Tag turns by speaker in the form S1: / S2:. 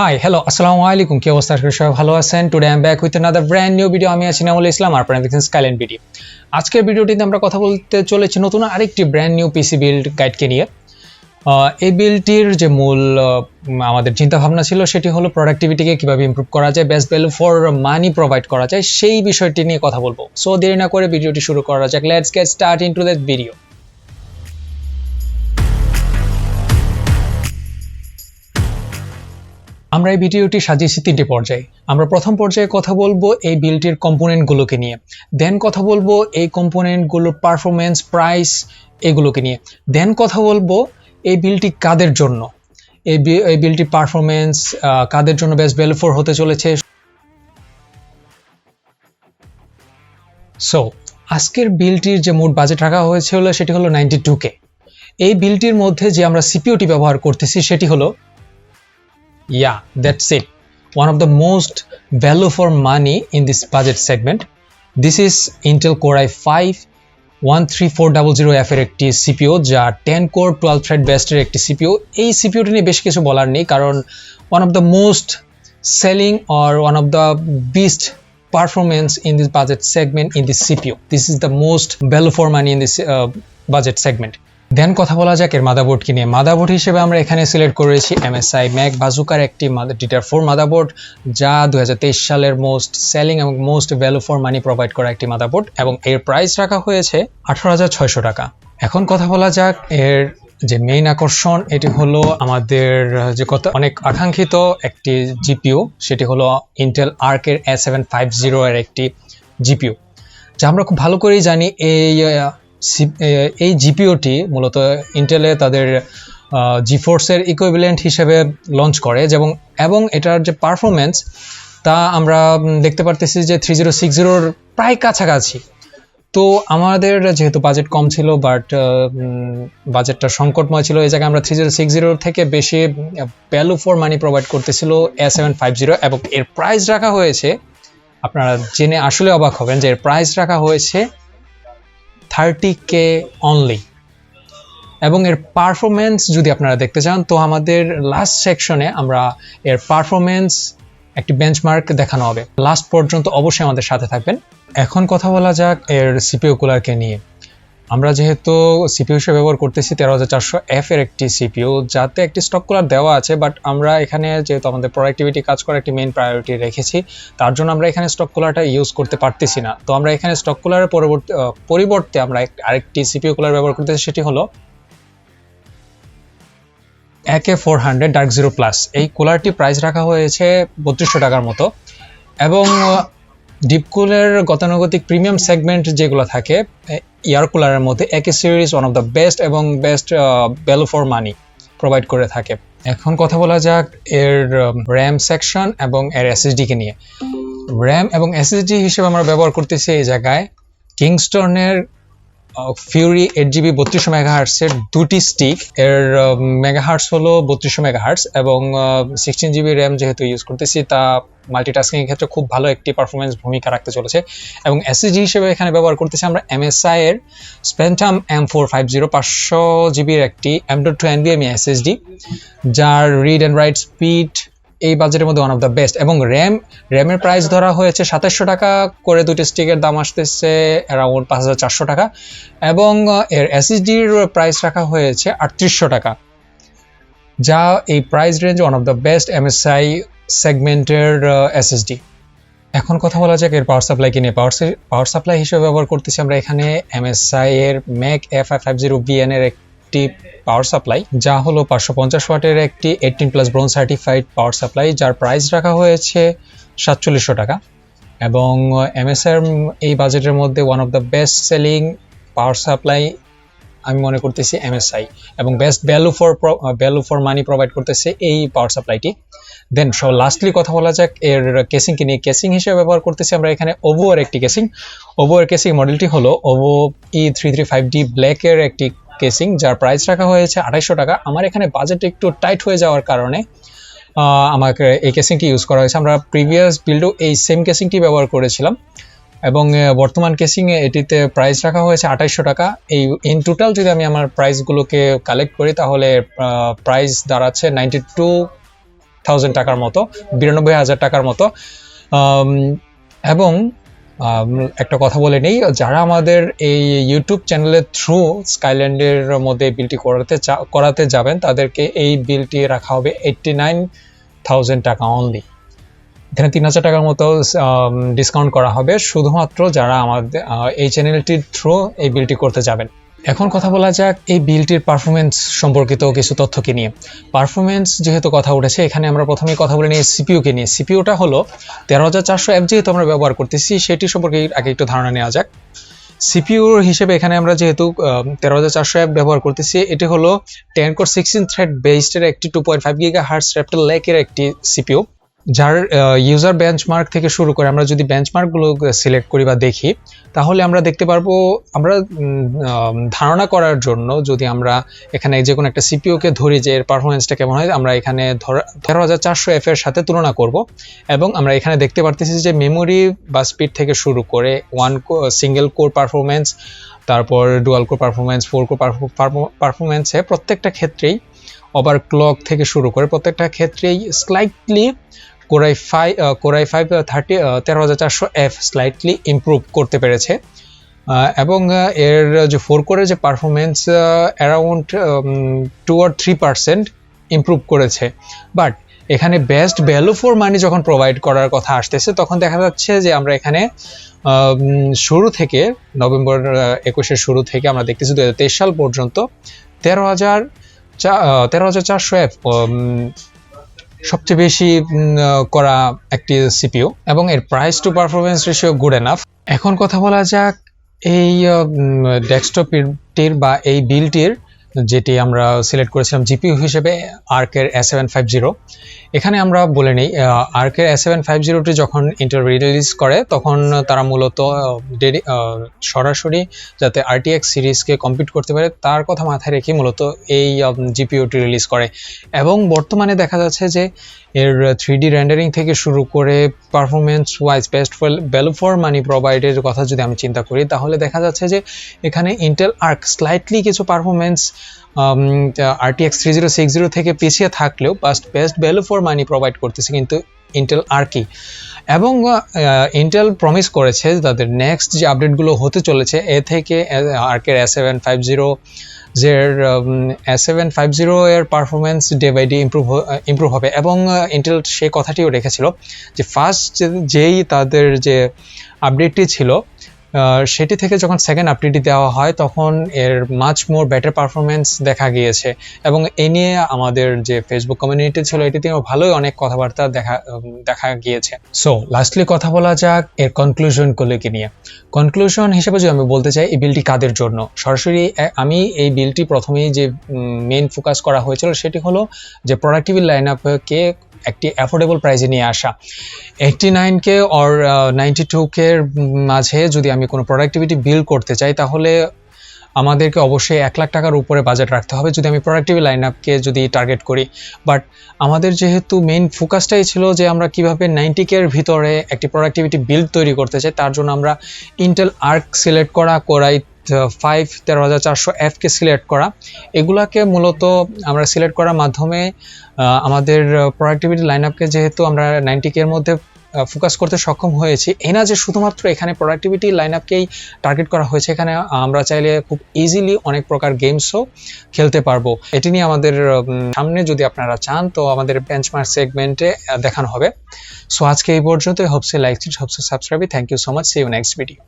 S1: Hi hello আসসালামু আলাইকুম, কি অবস্থা? সবাই ভালো আছেন? Today I am back with another brand new video. আমি আছি নামুল ইসলাম, আর আপনারা দেখছেন Skylandbd। আজকের ভিডিওটিতে আমরা কথা বলতে চলেছি নতুন আরেকটি ব্র্যান্ড নিউ পিসি বিল্ড গাইডকে নিয়ে। এই বিল্ডটির যে মূল আমাদের চিন্তা ভাবনা ছিল সেটি হলো প্রোডাক্টিভিটিকে কিভাবে ইমপ্রুভ করা যায়, best value for money provide করা যায়, সেই বিষয়টি নিয়ে কথা বলবো। সো দেরি না করে ভিডিওটি শুরু করা যাক। Let's get start into the video. আমরা এই ভিডিওটি সাজিয়েছি তিনটি পর্যায়ে। আমরা প্রথম পর্যায়ে কথা বলবো এই বিল্ডটির কম্পোনেন্টগুলোকে নিয়ে, দেন কথা বলবো এই কম্পোনেন্টগুলোর পারফরমেন্স, প্রাইস এগুলোকে নিয়ে, দেন কথা বলবো এই বিল্ডটি কাদের জন্য, এই বিল্ডটির পারফরমেন্স কাদের জন্য বেস্ট ভ্যালু ফর হতে চলেছে। সো আজকের বিল্ডটির যে মোট বাজেট রাখা হয়েছিল সেটি হলো 92K। এই বিল্ডটির মধ্যে যে আমরা সিপিইউটি ব্যবহার করতেছি সেটি হলো that's it, one of the most value for money in this budget segment. This is Intel Core i5 13400F এর একটি CPU, যা 10 কোর 12 থ্রেড বেস্টের একটি CPU। এই সিপিইউটি নিয়ে বেশ কিছু বলার নেই, কারণ one of the most selling or one of the best performance in this budget segment in this CPU. This is the most value for money in this budget segment. দেন কথা বলা যাক এর মাদারবোর্ডকে নিয়ে। মাদারবোর্ড হিসেবে আমরা এখানে সিলেক্ট করেছি MSI Mac বাজুকার একটি DDR4 মাদারবোর্ড, যা 2023 সালের মোস্ট সেলিং এবং most value for money provide করা একটি মাদারবোর্ড, এবং এর প্রাইস রাখা হয়েছে 18,600 টাকা। এখন কথা বলা যাক এর যে মেইন আকর্ষণ, এটি হলো আমাদের যে অনেক আকাঙ্ক্ষিত একটি জিপিইউ, সেটি হলো ইন্টেল আর্ক এর A750 এর একটি জিপিইউ, যা আমরা খুব ভালো করেই জানি এই জিপিইউটি মূলত ইন্টেলে তাদের জিফোর্সের ইকুইভ্যালেন্ট হিসেবে লঞ্চ করে, এবং এটার যে পারফরমেন্স তা আমরা দেখতে পারতেছি যে 3060-র প্রায় কাছাকাছি। তো আমাদের যেহেতু বাজেট কম ছিল, বাট বাজেটটা সংকটময় ছিল, এই জায়গায় আমরা 3060 থেকে বেশি ভ্যালু ফর মানি প্রোভাইড করতেছিল A750, এবং এর প্রাইস রাখা হয়েছে, আপনারা জেনে আসলে অবাক হবেন যে এর প্রাইস রাখা হয়েছে 30K অনলি। এবং এর পারফরমেন্স যদি আপনারা দেখতে চান, তো আমাদের লাস্ট সেকশনে আমরা এর পারফরমেন্স একটি বেঞ্চমার্ক দেখানো হবে, লাস্ট পর্যন্ত অবশ্যই আমাদের সাথে থাকবেন। এখন কথা বলা যাক এর সিপিইউ কুলারকে নিয়ে। আমরা যেহেতু সিপিইউ হিসেবে ব্যবহার করতেছি 13400F এর একটি সিপিইউ, যাতে একটি স্টক কুলার দেওয়া আছে, বাট আমরা এখানে যেহেতু আমাদের প্রোডাক্টিভিটি কাজ করার একটি মেইন প্রায়োরিটি রেখেছি, তার জন্য আমরা এখানে স্টক কুলারটা ইউজ করতে পারতেছি না। তো আমরা এখানে স্টক কুলারের পরিবর্তে আমরা আরেকটি সিপিইউ কুলার ব্যবহার করতেছি, সেটি হলো AK400 Dark Zero Plus। এই কুলারটি প্রাইস রাখা হয়েছে 3200 টাকার মতো, এবং ডিপকুলের গতানুগতিক প্রিমিয়াম সেগমেন্ট যেগুলো থাকে এয়ার কুলারের মধ্যে AK series one of the best এবং best value for money provide করে থাকে। এখন কথা বলা যাক এর র্যাম সেকশন এবং এর SSD কে নিয়ে। র্যাম এবং SSD হিসেবে আমরা ব্যবহার করতেছি এই জায়গায় কিংস্টনের ফিউরি 8GB 3200 মেগাহার্টসের দুটি স্টিক। এর মেগাহার্টস হলো 3200 মেগাহার্টস, এবং 16GB র্যাম যেহেতু ইউজ করতেছি, তা মাল্টিটাস্কিং এর ক্ষেত্রে খুব ভালো একটি পারফরমেন্স ভূমিকা রাখতে চলেছে। এবং SSD হিসেবে এখানে ব্যবহার করতেছি আমরা MSI এর স্প্যান্টাম M450 500GB এর একটি M.2 NVMe SSD, যার রিড অ্যান্ড রাইট স্পিড এই বাজেটের মধ্যে ওয়ান অফ দ্য বেস্ট। এবং র্যামের প্রাইস ধরা হয়েছে 2700 টাকা করে, দুটি স্টিকের দাম আসতেছে অ্যারাউন্ড 5400 টাকা, এবং এর SSDর প্রাইস রাখা হয়েছে 3800 টাকা, যা এই price range one of the best MSI সেগমেন্টের SSD। এখন কথা বলা যাক এর পাওয়ার সাপ্লাইকে নিয়ে। পাওয়ার সাপ্লাই হিসেবে ব্যবহার করতেছি আমরা এখানে MSI এর ম্যাক A550BN এর একটি পাওয়ার সাপ্লাই, যা হলো 550 ওয়াটের একটি 18+ ব্রোঞ্জ সার্টিফাইড পাওয়ার সাপ্লাই, যার প্রাইস রাখা হয়েছে 4700 টাকা। এবং MSI এর এই বাজেটের মধ্যে one of the best selling power supply আমি মনে করতেছি MSI, এবং best value for money provide করতেছে এই পাওয়ার সাপ্লাইটি। দেন লাস্টলি কথা বলা যাক এর কেসিংকে নিয়ে। কেসিং হিসেবে ব্যবহার করতেছি আমরা এখানে ওভো এর একটি কেসিং। ওভো এর কেসিং মডেলটি হলো ওভো E335D ব্ল্যাক এর একটি কেসিং, যার প্রাইস রাখা হয়েছে 2800 টাকা। আমার এখানে বাজেট একটু টাইট হয়ে যাওয়ার কারণে আমাকে এই কেসিংটি ইউজ করা হয়েছে। আমরা প্রিভিয়াস বিল্ডও এই সেম কেসিংটি ব্যবহার করেছিলাম, এবং বর্তমান কেসিং এ এটিতে প্রাইস রাখা হয়েছে 2800 টাকা। এই ইন টোটাল যদি আমি আমার প্রাইসগুলোকে কালেক্ট করি, তাহলে প্রাইস দাঁড়াচ্ছে 92,000 টাকার মতো, 92,000 টাকার মতো। এবং একটা কথা বলে নেই, যারা আমাদের এই ইউটিউব চ্যানেলের থ্রু স্কাইল্যান্ডের মধ্যে বিলটি করাতে যাবেন তাদেরকে এই বিলটি রাখা হবে 89,000 টাকা অনলি। এখানে 3,000 টাকার মতো ডিসকাউন্ট করা হবে শুধুমাত্র যারা আমাদের এই চ্যানেলটির থ্রু এই বিলটি করতে যাবেন। এখন কথা বলা যাক এই বিলটির পারফরমেন্স সম্পর্কিত কিছু তথ্যকে নিয়ে। পারফরমেন্স যেহেতু কথা উঠেছে, এখানে আমরা প্রথমেই কথা বলে নিই সিপিইউকে নিয়ে। সিপিইউটা হলো 13,400F যেহেতু আমরা ব্যবহার করতেছি, সেটি সম্পর্কে আগে একটু ধারণা নেওয়া যাক। সিপিইউর হিসেবে এখানে আমরা যেহেতু 13,400F ব্যবহার করতেছি, এটি হলো 10 কোর 16 থ্রেড বেসড একটি 2.5 GHz র্যাপটর লেকের একটি সিপিইউ, যার ইউজার বেঞ্চমার্ক থেকে শুরু করে আমরা যদি বেঞ্চমার্কগুলো সিলেক্ট করি বা দেখি, তাহলে আমরা দেখতে পারবো, আমরা ধারণা করার জন্য যদি আমরা এখানে যে কোনো একটা সিপিইউকে ধরি যে এর পারফরমেন্সটা কেমন হয়, আমরা এখানে 13,400F এর সাথে তুলনা করব এবং আমরা এখানে দেখতে পারতেছি যে মেমোরি বা স্পিড থেকে শুরু করে সিঙ্গেল কোর পারফরমেন্স, তারপর ডুয়াল কোর পারফরমেন্স, 4 কোর পারফরমেন্সে প্রত্যেকটা ক্ষেত্রেই ওভারক্লক থেকে শুরু করে প্রত্যেকটা ক্ষেত্রেই slightly core i 5 13,400F slightly improve করতে পেরেছে। এবং এর যে 4 কোরের যে পারফরমেন্স অ্যারাউন্ড 2 or 3% ইমপ্রুভ করেছে। বাট এখানে বেস্ট ভ্যালু ফর মানি যখন প্রোভাইড করার কথা আসতেছে, তখন দেখা যাচ্ছে যে আমরা এখানে শুরু থেকে নভেম্বর 21-এর শুরু থেকে আমরা দেখতেছি 2023 সাল পর্যন্ত 13,400F সবচেয়ে বেশি করা একটি সিপিইউ এবং এর price to performance ratio good enough. এখন কথা বলা যাক এই ডেস্কটপটির বা এই বিলটির যেটি আমরা সিলেক্ট করেছিলাম জিপিইউ হিসেবে আর্কের A750। এখানে আমরা বলে নিই আর্কের A750টি যখন ইন্টেল রিলিজ করে তখন তারা মূলত সরাসরি যাতে RTX সিরিজকে কম্পিট করতে পারে তার কথা মাথায় রেখে মূলত এই জিপিইউটি রিলিজ করে। এবং বর্তমানে দেখা যাচ্ছে যে এর 3D রেন্ডারিং থেকে শুরু করে performance wise best value for money প্রোভাইডের কথা যদি আমি চিন্তা করি, তাহলে দেখা যাচ্ছে যে এখানে ইন্টেল আর্ক স্লাইটলি কিছু পারফরমেন্স RTX 3060 থেকে পিছিয়ে থাকলেও best value for money provide করতেছে কিন্তু ইন্টেল আর্কই। এবং ইন্টেল প্রমিস করেছে তাদের নেক্সট যে আপডেটগুলো হতে চলেছে এ থেকে আর্কের A750 যে A750 এর performance day by day improve হবে। এবং ইন্টেল সেই কথাটিও রেখেছিল যে ফার্স্ট যেই তাদের যে আপডেটটি ছিল সেটি থেকে যখন সেকেন্ড আপডেটটি দেওয়া হয় তখন এর মাচ মোর বেটার পারফরমেন্স দেখা গিয়েছে। এবং এ নিয়ে আমাদের যে ফেসবুক কমিউনিটি ছিল এটিতেও ভালোই অনেক কথাবার্তা দেখা গিয়েছে। সো লাস্টলি কথা বলা যাক এর কনক্লুশনগুলোকে নিয়ে। কনক্লুশন হিসেবে যদি আমি বলতে চাই এই বিলটি কাদের জন্য, সরাসরি আমি এই বিলটি প্রথমেই যে মেইন ফোকাস করা হয়েছিল সেটি হলো যে প্রোডাক্টিভিটি লাইন আপকে একটি অ্যাফোর্ডেবল প্রাইসে নিয়ে আসা। 89K or 92K এর মাঝে যদি আমি কোনো প্রোডাক্টিভিটি বিল্ড করতে চাই তাহলে আমাদেরকে অবশ্যই 1 লাখ টাকার উপরে বাজেট রাখতে হবে যদি আমি প্রোডাক্টিভিটি লাইন আপকে যদি টার্গেট করি। বাট আমাদের যেহেতু মেইন ফোকাসটাই ছিল যে আমরা কিভাবে 90K এর ভিতরে একটি প্রোডাক্টিভিটি বিল্ড তৈরি করতে চাই, তার জন্য আমরা ইন্টেল আর্ক সিলেক্ট করা, কোরাই 5 13,400F কে সিলেক্ট করা, এগুলাকে মূলত আমরা সিলেক্ট করার মাধ্যমে আমাদের প্রোডাক্টিভিটি লাইন আপকে যেহেতু আমরা 90K এর মধ্যে ফোকাস করতে সক্ষম হয়েছি। এই না যে শুধুমাত্র এখানে প্রোডাক্টিভিটি লাইন আপকেই টার্গেট করা হয়েছে, এখানে আমরা চাইলে খুব ইজিলি অনেক প্রকার গেমসও খেলতে পারবো। এটি নিয়ে আমাদের সামনে যদি আপনারা চান তো আমাদের বেঞ্চমার্ক সেগমেন্টে দেখানো হবে। সো আজকে এই পর্যন্ত। Hopes like, hopes subscribe. Thank you so much. See you next video.